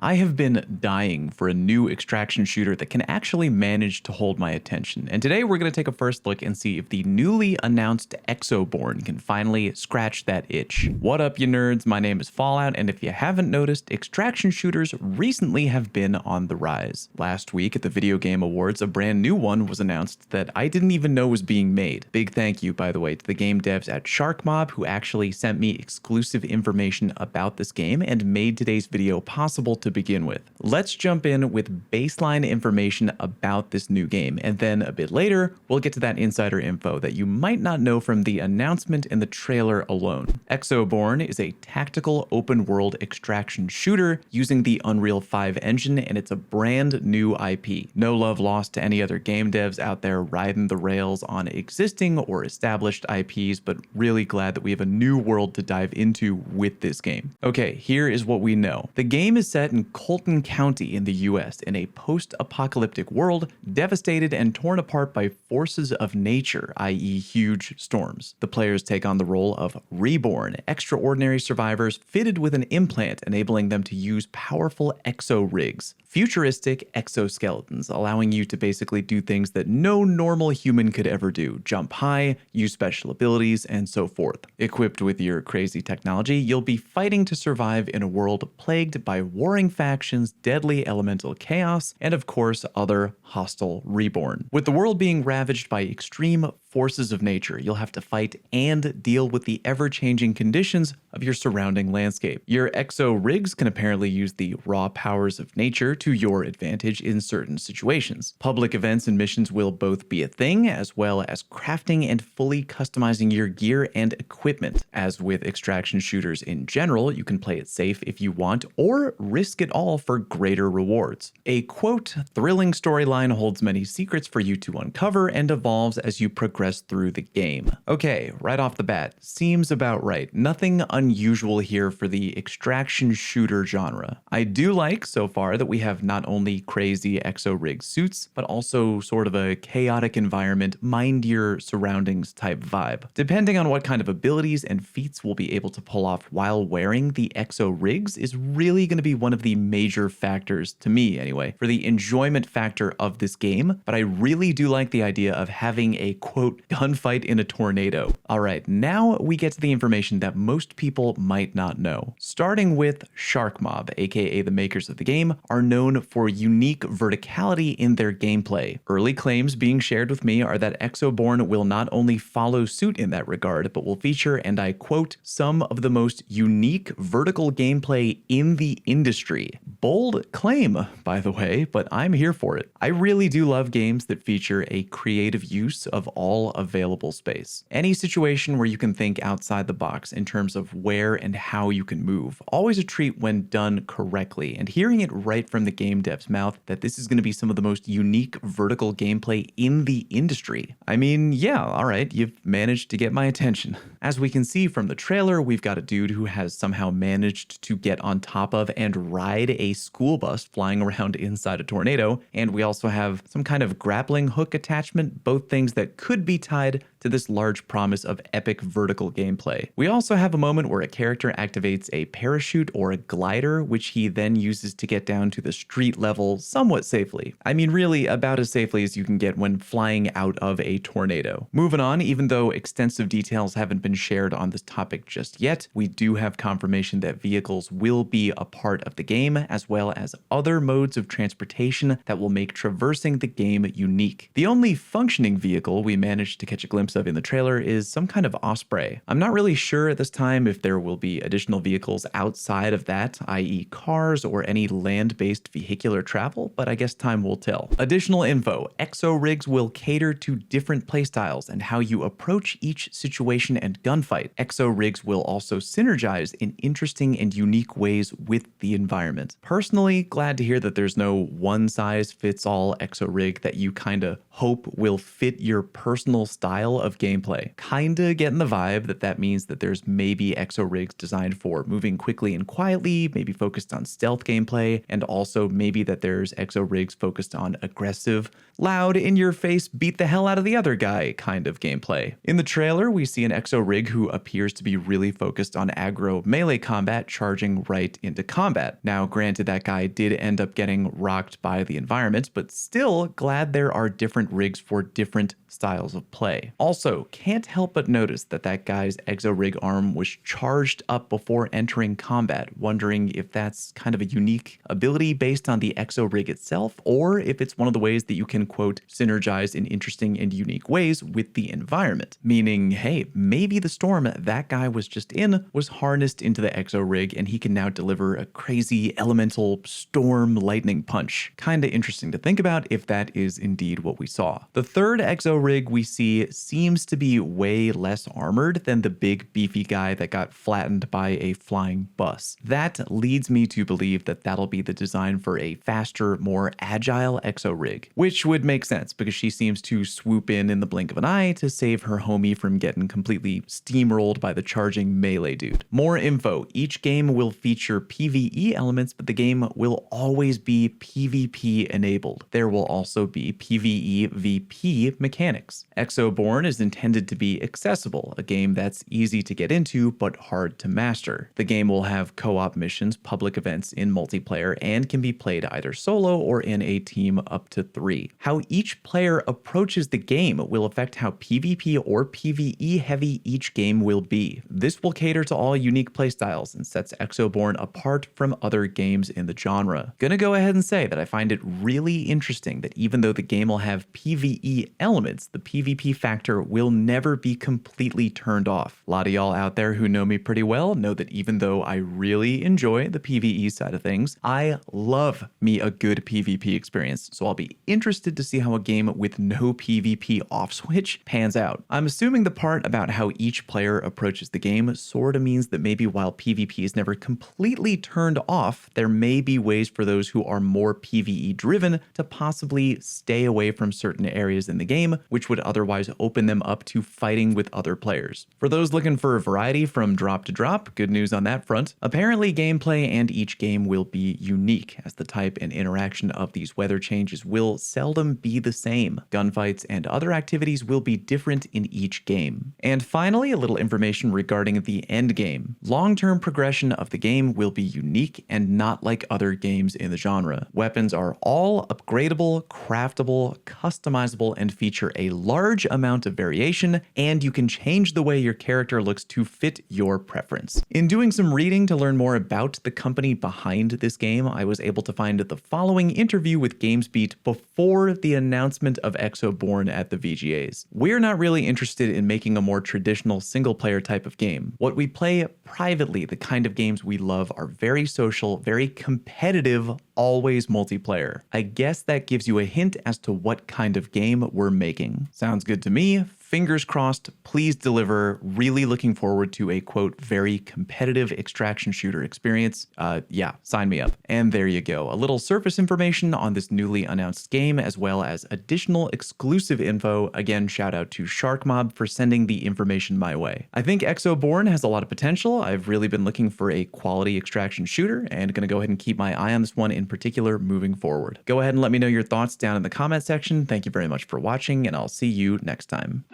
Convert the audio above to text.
I have been dying for a new extraction shooter that can actually manage to hold my attention, and today we're going to take a first look and see if the newly announced Exoborne can finally scratch that itch. What up, you nerds? My name is Fallout, and if you haven't noticed, extraction shooters recently have been on the rise. Last week at the Video Game Awards, a brand new one was announced that I didn't even know was being made. Big thank you, by the way, to the game devs at Sharkmob who actually sent me exclusive information about this game and made today's video possible to begin with. Let's jump in with baseline information about this new game, and then a bit later, we'll get to that insider info that you might not know from the announcement and the trailer alone. Exoborne is a tactical open-world extraction shooter using the Unreal 5 engine, and it's a brand new IP. No love lost to any other game devs out there riding the rails on existing or established IPs, but really glad that we have a new world to dive into with this game. Okay, here is what we know. The game is set in Colton County in the US in a post-apocalyptic world devastated and torn apart by forces of nature, i.e. huge storms. The players take on the role of reborn, extraordinary survivors fitted with an implant enabling them to use powerful exo-rigs. Futuristic exoskeletons, allowing you to basically do things that no normal human could ever do. Jump high, use special abilities, and so forth. Equipped with your crazy technology, you'll be fighting to survive in a world plagued by warring factions, deadly elemental chaos, and of course, other hostile reborn. With the world being ravaged by extreme forces of nature, you'll have to fight and deal with the ever-changing conditions of your surrounding landscape. Your exo rigs can apparently use the raw powers of nature to your advantage in certain situations. Public events and missions will both be a thing, as well as crafting and fully customizing your gear and equipment. As with extraction shooters in general, you can play it safe if you want, or risk it all for greater rewards. A quote, thrilling storyline holds many secrets for you to uncover and evolves as you progress through the game. Okay, right off the bat, seems about right. Nothing unusual here for the extraction shooter genre. I do like so far that we have not only crazy exo-rig suits, but also sort of a chaotic environment, mind your surroundings type vibe. Depending on what kind of abilities and feats we'll be able to pull off while wearing the exo-rigs is really going to be one of the major factors, to me anyway, for the enjoyment factor of this game, but I really do like the idea of having a quote gunfight in a tornado. Alright, now we get to the information that most people might not know. Starting with Sharkmob, aka the makers of the game, are known for unique verticality in their gameplay. Early claims being shared with me are that Exoborne will not only follow suit in that regard, but will feature, and I quote, some of the most unique vertical gameplay in the industry. Bold claim, by the way, but I'm here for it. I really do love games that feature a creative use of all available space. Any situation where you can think outside the box in terms of where and how you can move. Always a treat when done correctly, and hearing it right from the game dev's mouth that this is going to be some of the most unique vertical gameplay in the industry. I mean, yeah, alright, you've managed to get my attention. As we can see from the trailer, we've got a dude who has somehow managed to get on top of and ride a school bus flying around inside a tornado, and we also have some kind of grappling hook attachment, both things that could be tied to this large promise of epic vertical gameplay. We also have a moment where a character activates a parachute or a glider, which he then uses to get down to the street level somewhat safely. I mean, really about as safely as you can get when flying out of a tornado. Moving on, even though extensive details haven't been shared on this topic just yet, we do have confirmation that vehicles will be a part of the game, as well as other modes of transportation that will make traversing the game unique. The only functioning vehicle we managed to catch a glimpse of in the trailer is some kind of osprey. I'm not really sure at this time if there will be additional vehicles outside of that, i.e. cars or any land-based vehicular travel, but I guess time will tell. Additional info, exo rigs will cater to different playstyles and how you approach each situation and gunfight. Exo rigs will also synergize in interesting and unique ways with the environment. Personally, glad to hear that there's no one-size-fits-all exo rig that you kinda hope will fit your personal style of gameplay. Kinda getting the vibe that that means that there's maybe exo rigs designed for moving quickly and quietly, maybe focused on stealth gameplay, and also maybe that there's exo rigs focused on aggressive, loud, in your face, beat the hell out of the other guy kind of gameplay. In the trailer, we see an exo rig who appears to be really focused on aggro melee combat, charging right into combat. Now, granted, that guy did end up getting rocked by the environment, but still glad there are different rigs for different styles of play. Also, can't help but notice that that guy's exo rig arm was charged up before entering combat, wondering if that's kind of a unique ability based on the exo rig itself, or if it's one of the ways that you can, quote, synergize in interesting and unique ways with the environment. Meaning, hey, maybe the storm that guy was just in was harnessed into the exo rig and he can now deliver a crazy elemental storm lightning punch. Kinda interesting to think about if that is indeed what we saw. The third exo rig we see seems to be way less armored than the big beefy guy that got flattened by a flying bus. That leads me to believe that that'll be the design for a faster, more agile exo rig, which would make sense because she seems to swoop in the blink of an eye to save her homie from getting completely steamrolled by the charging melee dude. More info. Each game will feature PvE elements, but the game will always be PvP enabled. There will also be PvE VP mechanics. Exoborne is intended to be accessible, a game that's easy to get into but hard to master. The game will have co-op missions, public events in multiplayer, and can be played either solo or in a team up to 3. How each player approaches the game will affect how PvP or PvE heavy each game will be. This will cater to all unique playstyles and sets Exoborne apart from other games in the genre. Gonna go ahead and say that I find it really interesting that even though the game will have PvE elements, the PvP factor will never be completely turned off. A lot of y'all out there who know me pretty well know that even though I really enjoy the PvE side of things, I love me a good PvP experience, so I'll be interested to see how a game with no PvP off switch pans out. I'm assuming the part about how each player approaches the game sorta means that maybe while PvP is never completely turned off, there may be ways for those who are more PvE driven to possibly stay away from certain areas in the game, which would otherwise open them up to fighting with other players. For those looking for a variety from drop to drop, good news on that front. Apparently gameplay and each game will be unique, as the type and interaction of these weather changes will seldom be the same. Gunfights and other activities will be different in each game. And finally, a little information regarding the end game. Long-term progression of the game will be unique and not like other games in the genre. Weapons are all upgradable, craftable, customizable, and feature a large amount of variation, and you can change the way your character looks to fit your preference. In doing some reading to learn more about the company behind this game, I was able to find the following interview with GamesBeat before the announcement of Exoborne at the VGAs. We're not really interested in making a more traditional single-player type of game. What we play privately, the kind of games we love, are very social, very competitive, always multiplayer. I guess that gives you a hint as to what kind of game we're making. Sounds good to me. Fingers crossed, please deliver. Really looking forward to a, quote, very competitive extraction shooter experience. Yeah, sign me up. And there you go. A little surface information on this newly announced game, as well as additional exclusive info. Again, shout out to SharkMob for sending the information my way. I think Exoborne has a lot of potential. I've really been looking for a quality extraction shooter and gonna go ahead and keep my eye on this one in particular moving forward. Go ahead and let me know your thoughts down in the comment section. Thank you very much for watching, and I'll see you next time.